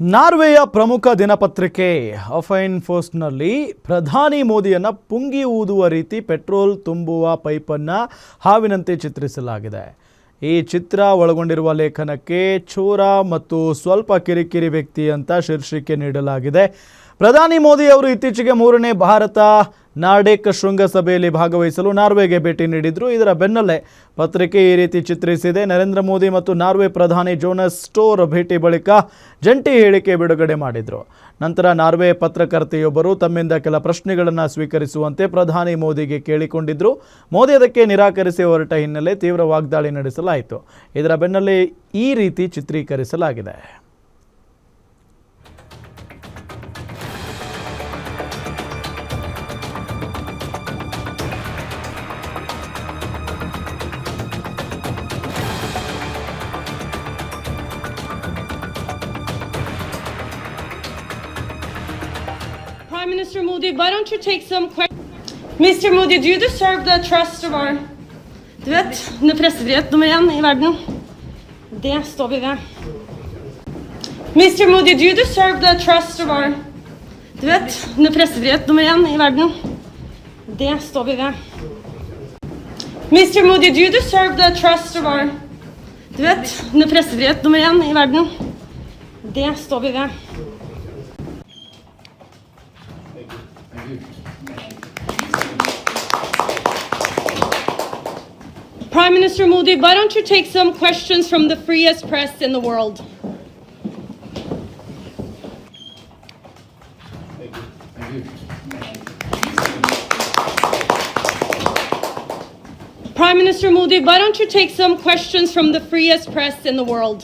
ನಾರ್ವೆಯ ಪ್ರಮುಖ ದಿನಪತ್ರಿಕೆ ಅಫೈನ್ ಪೋಸ್ಟ್ನಲ್ಲಿ ಪ್ರಧಾನಿ ಮೋದಿಯನ್ನು ಪುಂಗಿ ಊದುವ ರೀತಿ ಪೆಟ್ರೋಲ್ ತುಂಬುವ ಪೈಪನ್ನು ಹಾವಿನಂತೆ ಚಿತ್ರಿಸಲಾಗಿದೆ. ಈ ಚಿತ್ರ ಒಳಗೊಂಡಿರುವ ಲೇಖನಕ್ಕೆ ಚೋರ ಮತ್ತು ಸ್ವಲ್ಪ ಕಿರಿಕಿರಿ ವ್ಯಕ್ತಿ ಅಂತ ಶೀರ್ಷಿಕೆ ನೀಡಲಾಗಿದೆ. ಪ್ರಧಾನಿ ಮೋದಿ ಅವರು ಇತ್ತೀಚೆಗೆ 3ನೇ ಭಾರತ ನಾರ್ಡಿಕ್ ಶೃಂಗಸಭೆಯಲ್ಲಿ ಭಾಗವಹಿಸಲು ನಾರ್ವೆಗೆ ಭೇಟಿ ನೀಡಿದ್ರು. ಇದರ ಬೆನ್ನಲ್ಲೇ ಪತ್ರಿಕೆ ಈ ರೀತಿ ಚಿತ್ರಿಸಿದೆ. ನರೇಂದ್ರ ಮೋದಿ ಮತ್ತು ನಾರ್ವೆ ಪ್ರಧಾನಿ ಜೋನಸ್ ಸ್ಟೋರ್ ಭೇಟಿ ಬಳಿಕ ಜಂಟಿ ಹೇಳಿಕೆ ಬಿಡುಗಡೆ ಮಾಡಿದ್ರು. ನಂತರ ನಾರ್ವೆ ಪತ್ರಕರ್ತೆಯೊಬ್ಬರು ತಮ್ಮಿಂದ ಕೆಲ ಪ್ರಶ್ನೆಗಳನ್ನು ಸ್ವೀಕರಿಸುವಂತೆ ಪ್ರಧಾನಿ ಮೋದಿಗೆ ಕೇಳಿಕೊಂಡಿದ್ರು. ಮೋದಿ ಅದಕ್ಕೆ ನಿರಾಕರಿಸಿ ಹೊರಟ ಹಿನ್ನೆಲೆ ತೀವ್ರ ವಾಗ್ದಾಳಿ ನಡೆಸಲಾಯಿತು. ಇದರ ಬೆನ್ನಲ್ಲೇ ಈ ರೀತಿ ಚಿತ್ರೀಕರಿಸಲಾಗಿದೆ. Prime Minister Modi, why don't you take some questions? Mr. Modi, do you deserve the trust of our... Du vet, under pressefrihet nummer 1 i verden. Det står vi ved. Mr. Modi, do you deserve the trust of our... Du vet, under pressefrihet nummer 1 i verden. Det står vi ved. Mr. Modi, do you deserve the trust of our... Du vet, under pressefrihet nummer 1 i verden. Det står vi ved. Prime Minister Modi, why don't you take some questions from the freest press in the world? Prime Minister Modi, why don't you take some questions from the freest press in the world?